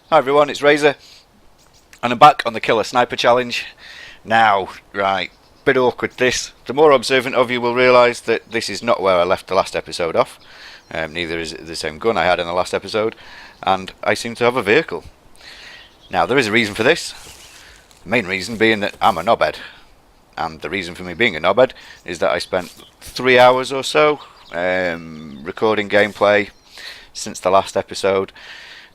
Hi everyone, it's Razor, and I'm back on the Killer Sniper Challenge. Now, right, bit awkward this. The more observant of you will realise that this is not where I left the last episode off. Neither is it the same gun I had in the last episode, and I seem to have a vehicle. Now, there is a reason for this. The main reason being that I'm a knobhead. And the reason for me being a knobhead is that I spent 3 hours or so recording gameplay since the last episode.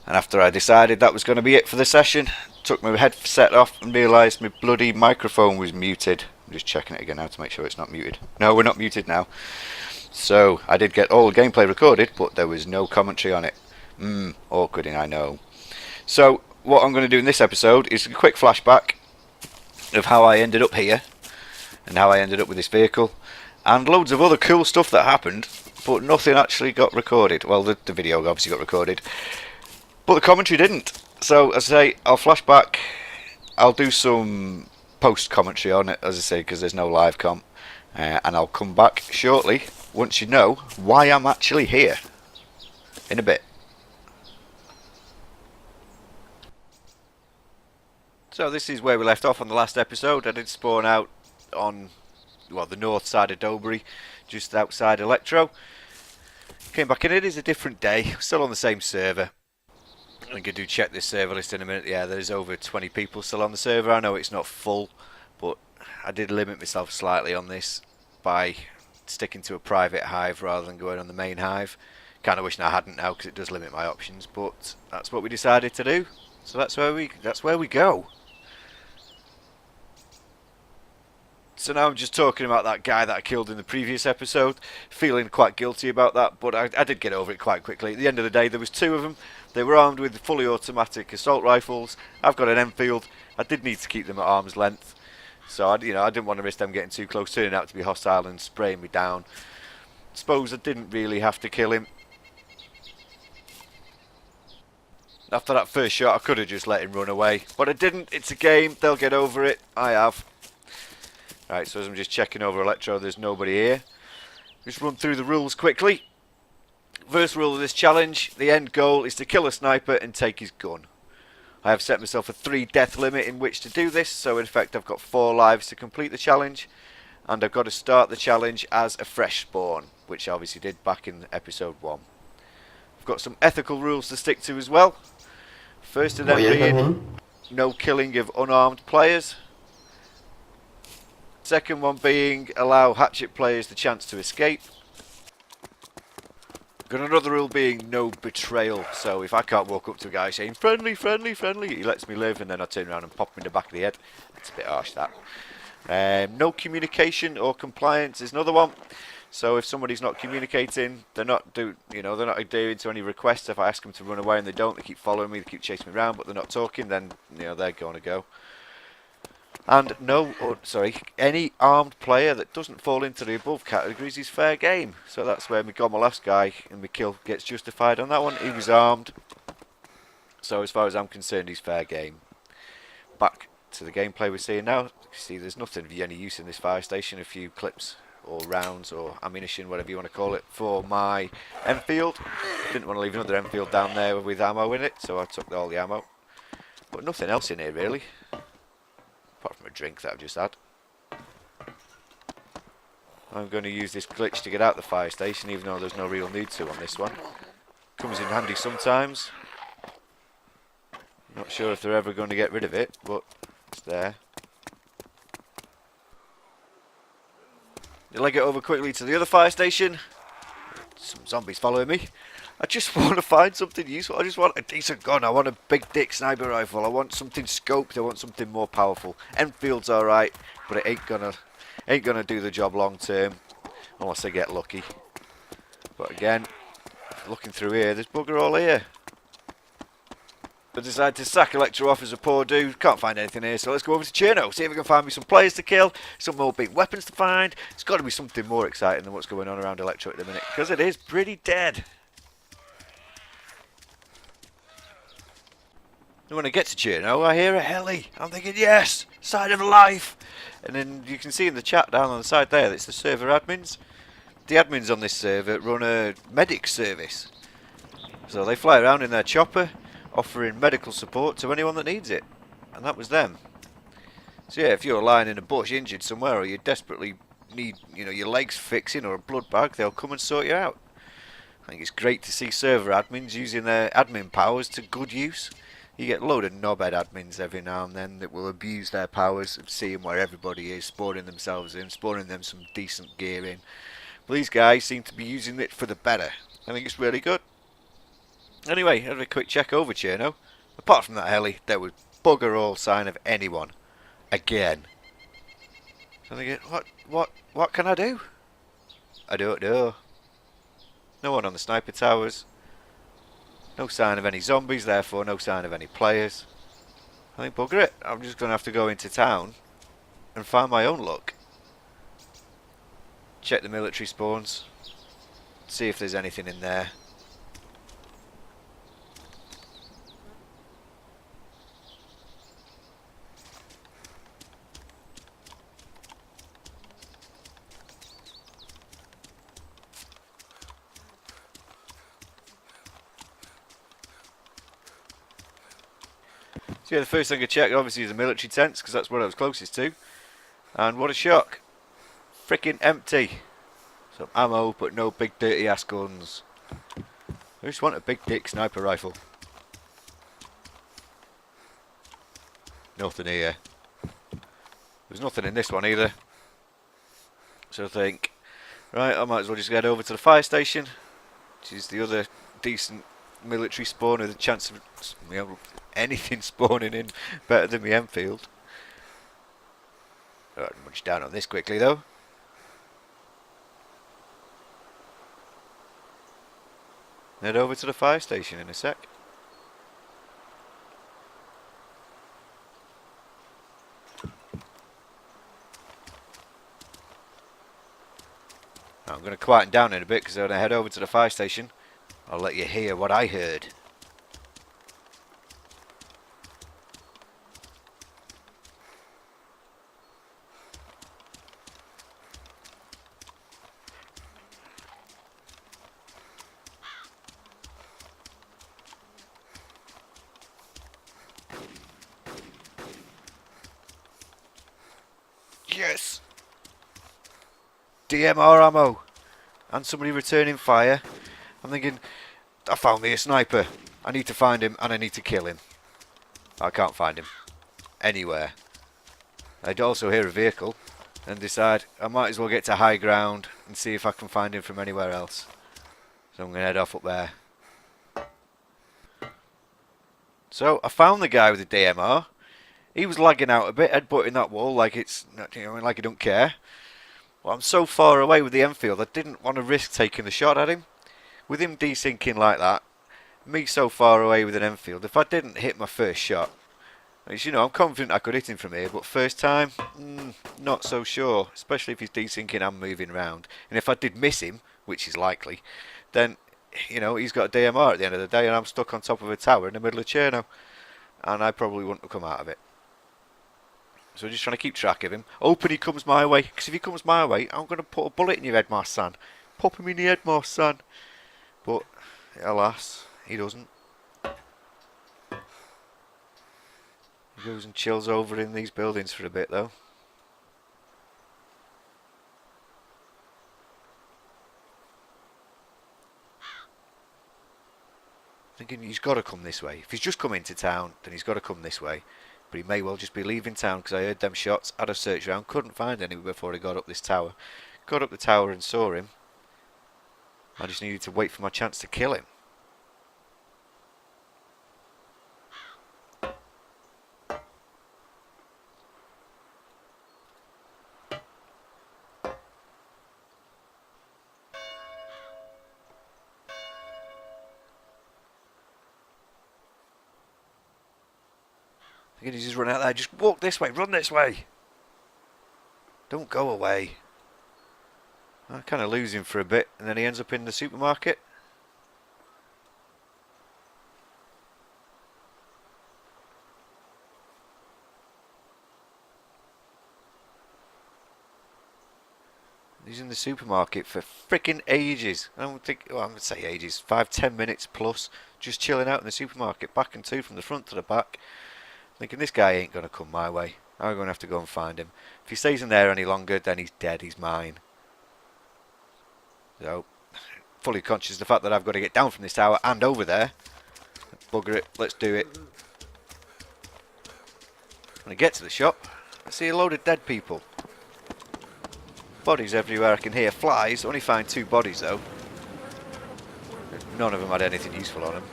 And after I decided that was going to be it for the session, took my headset off and realised my bloody microphone was muted. I'm just checking it again now to make sure it's not muted. No, we're not muted now. So I did get all the gameplay recorded, but there was no commentary on it. Awkward, I know. So what I'm going to do in this episode is a quick flashback of how I ended up here and how I ended up with this vehicle, and loads of other cool stuff that happened, but nothing actually got recorded. Well, the video obviously got recorded, but the commentary didn't. So, as I say, I'll flash back. I'll do some post-commentary on it, as I say, because there's no live comp. And I'll come back shortly, once you know why I'm actually here. In a bit. So, this is where we left off on the last episode. I did spawn out on, well, the north side of Dobury, just outside Electro. Came back in. It is a different day. Still on the same server. I'm going to check this server list in a minute. Yeah, there's over 20 people still on the server. I know it's not full, but I did limit myself slightly on this by sticking to a private hive rather than going on the main hive. Kind of wishing I hadn't now, because it does limit my options, but that's what we decided to do. So that's where we go. So now I'm just talking about that guy that I killed in the previous episode, feeling quite guilty about that, but I did get over it quite quickly. At the end of the day, there was two of them. They were armed with fully automatic assault rifles. I've got an Enfield. I did need to keep them at arm's length, so I didn't want to risk them getting too close, turning out to be hostile and spraying me down. Suppose I didn't really have to kill him. After that first shot, I could have just let him run away, but I didn't. It's a game. They'll get over it. I have. Right, so as I'm just checking over Electro, there's nobody here. Just run through the rules quickly. First rule of this challenge, the end goal is to kill a sniper and take his gun. I have set myself a 3 death limit in which to do this, so in fact I've got 4 lives to complete the challenge, and I've got to start the challenge as a fresh spawn, which I obviously did back in episode 1. I've got some ethical rules to stick to as well. First of them being no killing of unarmed players. Second one being allow hatchet players the chance to escape. Got another rule being no betrayal. So if I can't walk up to a guy saying friendly, friendly, friendly, he lets me live, and then I turn around and pop him in the back of the head. That's a bit harsh, that. No communication or compliance is another one. So if somebody's not communicating, they're not adhering to any requests. If I ask them to run away and they don't, they keep following me, they keep chasing me around, but they're not talking, then they're going to go. And any armed player that doesn't fall into the above categories is fair game. So that's where my last guy and my kill gets justified on that one. He was armed. So as far as I'm concerned, he's fair game. Back to the gameplay we're seeing now. You see there's nothing of any use in this fire station. A few clips or rounds or ammunition, whatever you want to call it, for my Enfield. Didn't want to leave another Enfield down there with ammo in it, so I took all the ammo. But nothing else in here really. Apart from a drink that I've just had. I'm going to use this glitch to get out the fire station, even though there's no real need to on this one. Comes in handy sometimes. Not sure if they're ever going to get rid of it, but it's there. You leg it over quickly to the other fire station. Some zombies following me. I just want to find something useful. I just want a decent gun. I want a big dick sniper rifle. I want something scoped. I want something more powerful. Enfield's alright, but it ain't gonna do the job long term unless I get lucky. But again, looking through here, there's bugger all here. I decided to sack Electro off as a poor dude. Can't find anything here, so let's go over to Cherno. See if we can find me some players to kill, some more big weapons to find. It's got to be something more exciting than what's going on around Electro at the minute, because it is pretty dead. And when I get to Cherno, I hear a heli. I'm thinking, yes, sign of life. And then you can see in the chat down on the side there, it's the server admins. The admins on this server run a medic service. So they fly around in their chopper, offering medical support to anyone that needs it. And that was them. So yeah, if you're lying in a bush injured somewhere, or you desperately need, your legs fixing or a blood bag, they'll come and sort you out. I think it's great to see server admins using their admin powers to good use. You get a load of knobhead admins every now and then that will abuse their powers of seeing where everybody is, spawning themselves in, spawning them some decent gear in. But these guys seem to be using it for the better. I think it's really good. Anyway, have a quick check over Cherno. Apart from that heli, there was bugger all sign of anyone. Again. So they get, what can I do? I don't know. No one on the sniper towers. No sign of any zombies, therefore no sign of any players. I think bugger it. I'm just going to have to go into town and find my own luck. Check the military spawns. See if there's anything in there. So yeah, the first thing I checked obviously is the military tents, because that's what I was closest to. And what a shock. Freaking empty. Some ammo, but no big dirty ass guns. I just want a big dick sniper rifle. Nothing here. There's nothing in this one either. So I think, right, I might as well just get over to the fire station, which is the other decent military spawn with a chance of anything spawning in better than my Enfield. Right, much down on this quickly though. Head over to the fire station in a sec. Now, I'm going to quieten down in a bit because when I head over to the fire station, I'll let you hear what I heard. Yes! DMR ammo! And somebody returning fire. I'm thinking, I found me a sniper. I need to find him and I need to kill him. I can't find him. Anywhere. I'd also hear a vehicle and decide I might as well get to high ground and see if I can find him from anywhere else. So I'm going to head off up there. So I found the guy with the DMR. He was lagging out a bit, headbutting that wall like it's, like he don't care. Well, I'm so far away with the Enfield, I didn't want to risk taking the shot at him. With him desyncing like that, me so far away with an Enfield, if I didn't hit my first shot, which, I'm confident I could hit him from here, but first time, not so sure, especially if he's desyncing and moving around. And if I did miss him, which is likely, then, he's got a DMR at the end of the day and I'm stuck on top of a tower in the middle of Cherno. And I probably wouldn't have come out of it. So just trying to keep track of him. Hoping he comes my way, because if he comes my way, I'm going to put a bullet in your head, my son. Pop him in the head, my son. But, alas, he doesn't. He goes and chills over in these buildings for a bit, though. Thinking he's got to come this way. If he's just come into town, then he's got to come this way. But he may well just be leaving town because I heard them shots, had a search around, couldn't find any before he got up this tower. Got up the tower and saw him. I just needed to wait for my chance to kill him. He's just run out there, just walk this way, run this way. Don't go away. I kind of lose him for a bit and then he ends up in the supermarket. He's in the supermarket for freaking ages. I don't think, well, I'm going to say ages, 5-10 minutes plus, just chilling out in the supermarket, back and two from the front to the back. Thinking this guy ain't going to come my way. I'm going to have to go and find him. If he stays in there any longer, then he's dead, he's mine. So, fully conscious of the fact that I've got to get down from this tower and over there. Bugger it, let's do it. When I get to the shop, I see a load of dead people. Bodies everywhere, I can hear flies. Only find 2 bodies though. None of them had anything useful on them.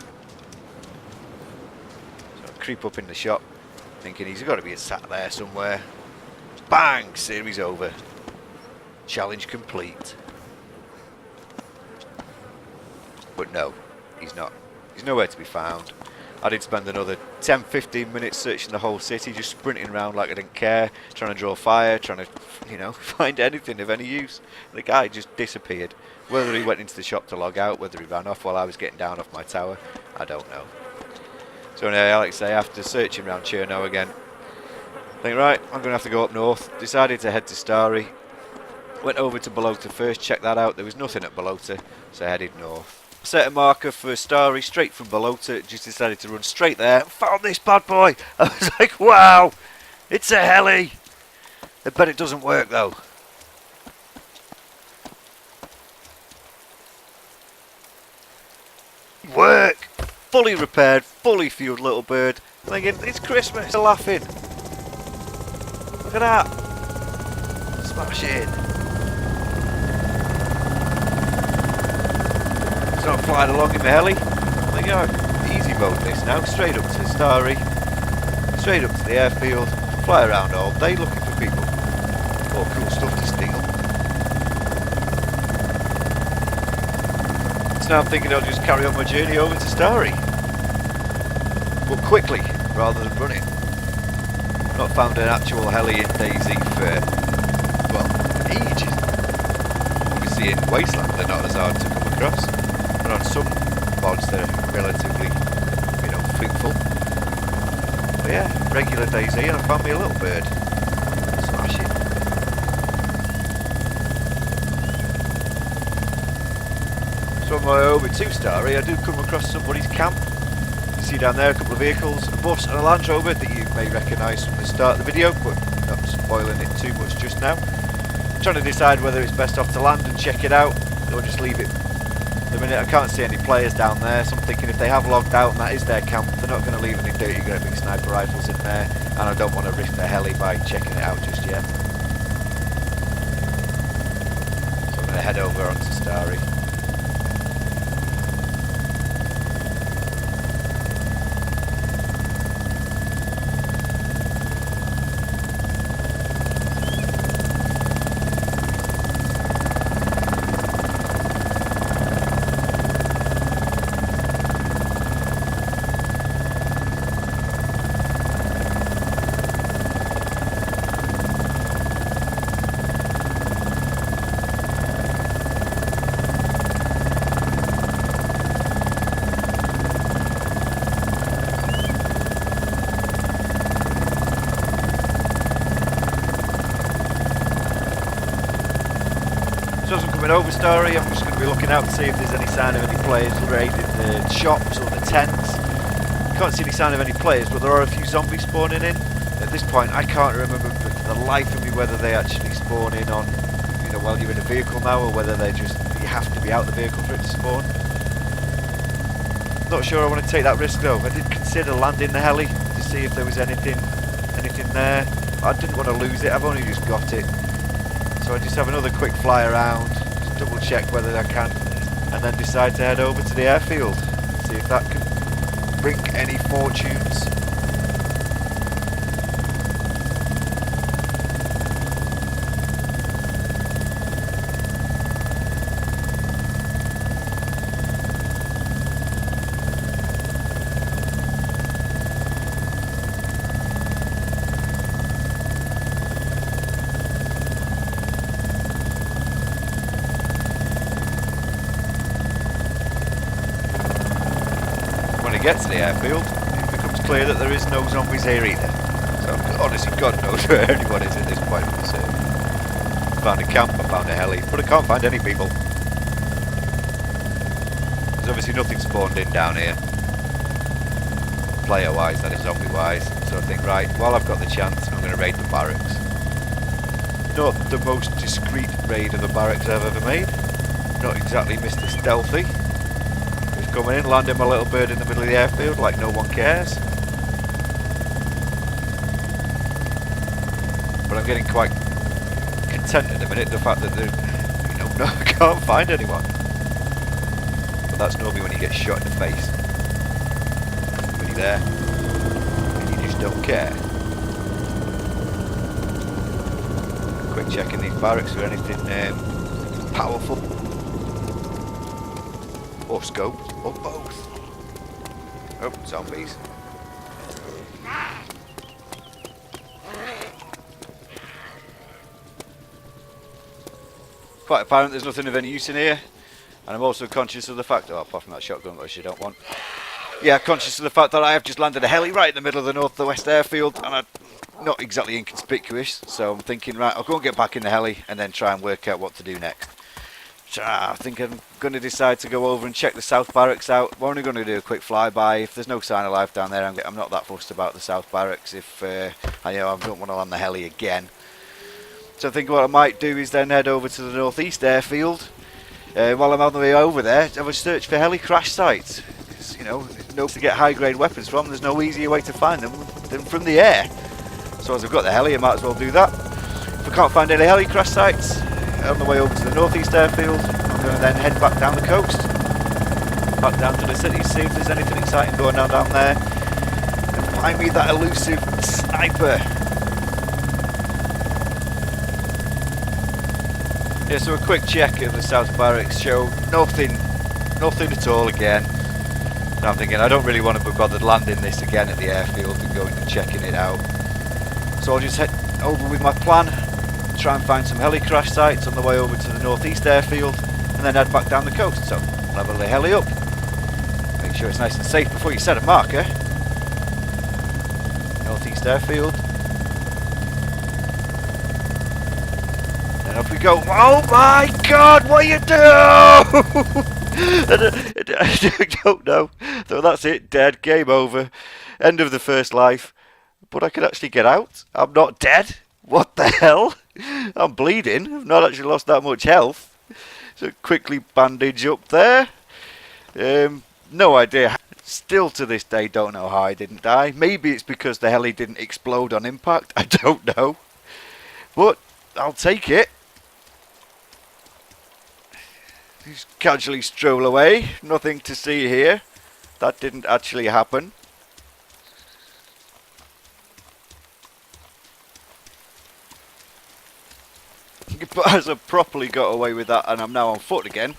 So I creep up in the shop, thinking he's got to be sat there somewhere. Bang! Series over. Challenge complete. But no, he's not. He's nowhere to be found. I did spend another 10-15 minutes searching the whole city, just sprinting around like I didn't care, trying to draw fire, trying to, you know, find anything of any use. The guy just disappeared. Whether he went into the shop to log out, whether he ran off while I was getting down off my tower, I don't know. So anyway, like I say, after searching around Cherno again, I think, right, I'm going to have to go up north. Decided to head to Starry. Went over to Balota first, checked that out. There was nothing at Balota, so I headed north. Set a marker for Starry straight from Balota, just decided to run straight there. Found this bad boy. I was like, wow, it's a heli. I bet it doesn't work though. Work! Fully repaired, fully fueled little bird. Thinking, it's Christmas. They're laughing. Look at that. Smash it. So I'm flying along in the heli. I'm like, oh, easy mode this now. Straight up to Starry. Straight up to the airfield. Fly around all day looking for people. Or cool stuff to steal. So now I'm thinking I'll just carry on my journey over to Starry. But quickly, rather than running. I've not found an actual heli in DAYZ for, well, ages. Obviously in Wasteland they're not as hard to come across. But on some mods they're relatively, you know, fruitful. But yeah, regular DAYZ, and I found me a little bird. Smash it. So on my way over to Starry, I do come across somebody's camp. You see down there a couple of vehicles, a bus and a Land Rover that you may recognise from the start of the video, but not spoiling it too much just now. I'm trying to decide whether it's best off to land and check it out, or just leave it. At the minute I can't see any players down there, so I'm thinking if they have logged out and that is their camp, they're not going to leave any dirty great big sniper rifles in there, and I don't want to risk their heli by checking it out just yet. So I'm going to head over onto Starry. So as I'm coming over Starry, I'm just going to be looking out to see if there's any sign of any players raiding the shops or the tents. Can't see any sign of any players, but there are a few zombies spawning in. At this point, I can't remember for the life of me whether they actually spawn in on, you know, while you're in a vehicle now, or whether they just, you have to be out the vehicle for it to spawn. Not sure I want to take that risk though. I did consider landing the heli to see if there was anything there. I didn't want to lose it, I've only just got it. So I just have another quick fly around, just double check whether I can, and then decide to head over to the airfield, see if that can bring any fortunes. Get to the airfield, it becomes clear that there is no zombies here either. So honestly, God knows where anyone is at this point of the server. Found a camp, I found a heli, but I can't find any people. There's obviously nothing spawned in down here. Player wise, that is, zombie wise. So I think, right, while I've got the chance, I'm going to raid the barracks. Not the most discreet raid of the barracks I've ever made. Not exactly Mr. Stealthy. Just coming in, landing my little bird in the middle of the airfield like no one cares. But I'm getting quite content at the minute, the fact that no, I can't find anyone. But that's normally when you get shot in the face. When you're there, and you just don't care. Quick check in these barracks for anything powerful. Or scoped, or both. Oh, zombies. Quite apparent there's nothing of any use in here, and I'm also conscious of the fact, apart from that shotgun which I don't want, conscious of the fact that I have just landed a heli right in the middle of the north-west airfield, and I'm not exactly inconspicuous, so I'm thinking, right, I'll go and get back in the heli and then try and work out what to do next. So I think I'm going to decide to go over and check the south barracks out. We're only going to do a quick flyby. If there's no sign of life down there, I'm not that fussed about the south barracks if I don't want to land the heli again. So I think what I might do is then head over to the northeast airfield. While I'm on the way over there, have a search for heli crash sites. To get high grade weapons from, there's no easier way to find them than from the air. So as I've got the heli, I might as well do that. If I can't find any heli crash sites, on the way over to the northeast airfield, I'm going to then head back down the coast. Back down to the city, see if there's anything exciting going on down there. And find me that elusive sniper. Yeah, so a quick check of the South Barracks show nothing at all again. And I'm thinking I don't really want to be bothered landing this again at the airfield and going and checking it out. So I'll just head over with my plan, try and find some heli crash sites on the way over to the northeast airfield, and then head back down the coast. So I'll level the heli up, make sure it's nice and safe before you set a marker. Northeast airfield. And off we go. Oh my god, what you do? I don't know. So that's it, dead, game over. End of the first life. But I can actually get out. I'm not dead. What the hell? I'm bleeding. I've not actually lost that much health. So quickly bandage up there. No idea. Still to this day don't know how I didn't die. Maybe it's because the heli didn't explode on impact. I don't know. But I'll take it. Just casually stroll away. Nothing to see here. That didn't actually happen. But as I've properly got away with that and I'm now on foot again,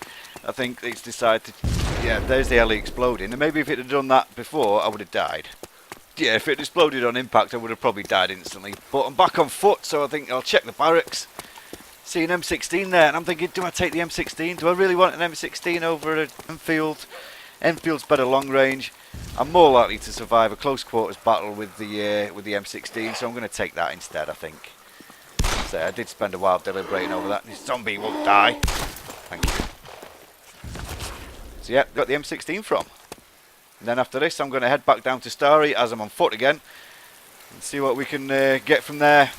I think it's decided to... Yeah, there's the heli exploding. And maybe if it had done that before, I would have died. Yeah, if it exploded on impact, I would have probably died instantly. But I'm back on foot, so I think I'll check the barracks. See an M16 there, and I'm thinking, do I take the M16? Do I really want an M16 over an Enfield? Enfield's better long range. I'm more likely to survive a close quarters battle with the M16, so I'm going to take that instead, I think. So I did spend a while deliberating over that. This zombie won't die. Thank you. So yeah, got the M16 from. And then after this, I'm going to head back down to Starry as I'm on foot again, and see what we can get from there.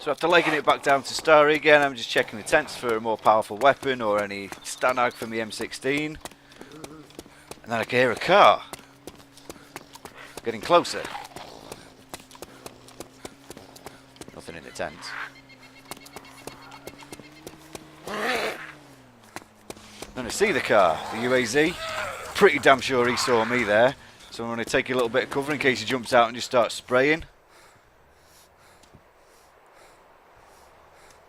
So after legging it back down to Starry again, I'm just checking the tents for a more powerful weapon or any stanag from the M16. And then I can hear a car. Getting closer. Nothing in the tent. Then I see the car, the UAZ. Pretty damn sure he saw me there. So I'm going to take a little bit of cover in case he jumps out and just starts spraying.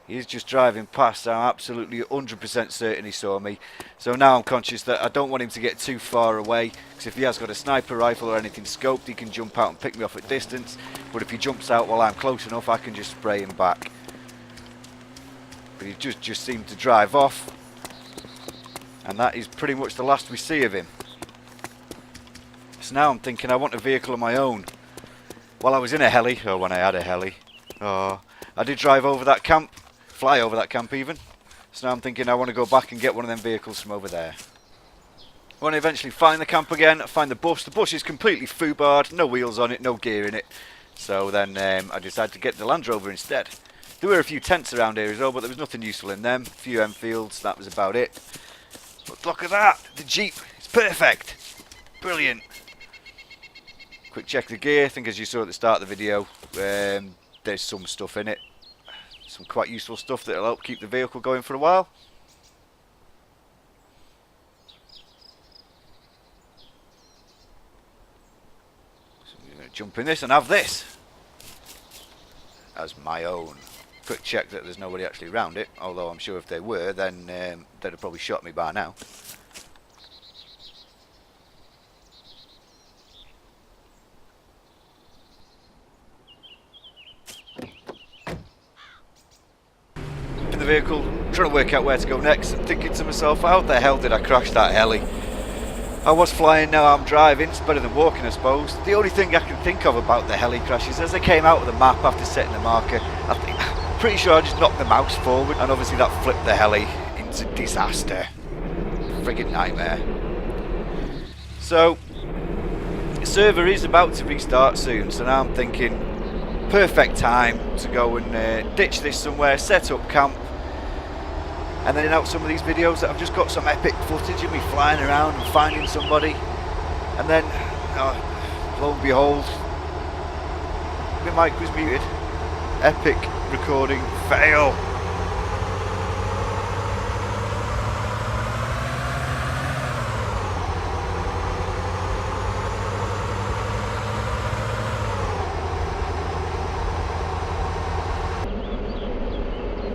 He's just driving past, so I'm absolutely 100% certain he saw me. So now I'm conscious that I don't want him to get too far away, because if he has got a sniper rifle or anything scoped, he can jump out and pick me off at distance. But if he jumps out while I'm close enough, I can just spray him back. But he just seemed to drive off. And that is pretty much the last we see of him. So now I'm thinking I want a vehicle of my own. While I was in a heli, or when I had a heli, Oh, I did drive over that camp, fly over that camp even. So now I'm thinking I want to go back and get one of them vehicles from over there. I want to eventually find the camp again, find the bus. The bus is completely foobarred, no wheels on it, no gear in it. So then I decided to get the Land Rover instead. There were a few tents around here as well, but there was nothing useful in them. A few Enfields, that was about it. But look at that, the Jeep, it's perfect. Brilliant. Quick check the gear. I think as you saw at the start of the video, there's some stuff in it. Some quite useful stuff that'll help keep the vehicle going for a while. So I'm going to jump in this and have this as my own. Quick check that there's nobody actually around it, although I'm sure if they were, then they'd have probably shot me by now. In the vehicle, trying to work out where to go next, and thinking to myself, how the hell did I crash that heli? I was flying, now I'm driving. It's better than walking, I suppose. The only thing I can think of about the heli crashes, as I came out of the map after setting the marker, pretty sure I just knocked the mouse forward, and obviously that flipped the heli into disaster. Friggin' nightmare. So, the server is about to restart soon, so now I'm thinking, perfect time to go and ditch this somewhere, set up camp, and then out some of these videos that I've just got some epic footage of me flying around and finding somebody, and then, lo and behold, my mic was muted. Epic recording fail.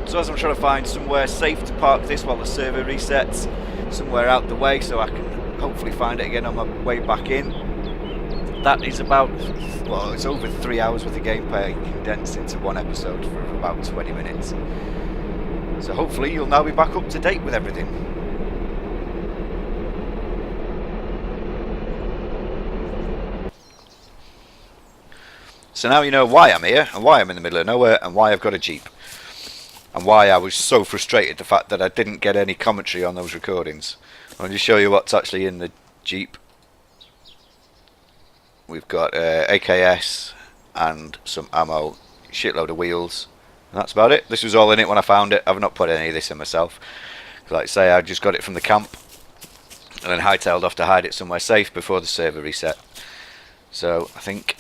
So as I'm trying to find somewhere safe to park this while the server resets, somewhere out the way so I can hopefully find it again on my way back in. That is about, well, it's over 3 hours worth of gameplay condensed into one episode for about 20 minutes. So hopefully you'll now be back up to date with everything. So now you know why I'm here, and why I'm in the middle of nowhere, and why I've got a Jeep. And why I was so frustrated the fact that I didn't get any commentary on those recordings. I'll just show you what's actually in the Jeep. We've got AKS and some ammo, shitload of wheels, and that's about it. This was all in it when I found it. I've not put any of this in myself. Like I say, I just got it from the camp and then hightailed off to hide it somewhere safe before the server reset. So I think,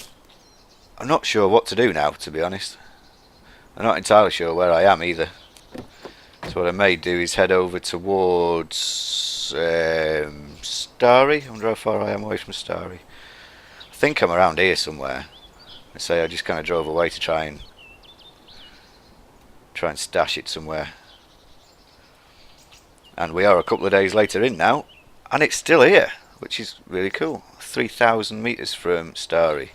I'm not sure what to do now, to be honest. I'm not entirely sure where I am either. So what I may do is head over towards Starry. I wonder how far I am away from Starry. I think I'm around here somewhere. I say I just kind of drove away to try and stash it somewhere. And we are a couple of days later in now, and it's still here, which is really cool. 3,000 meters from Starry.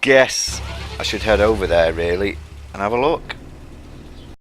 Guess I should head over there really and have a look.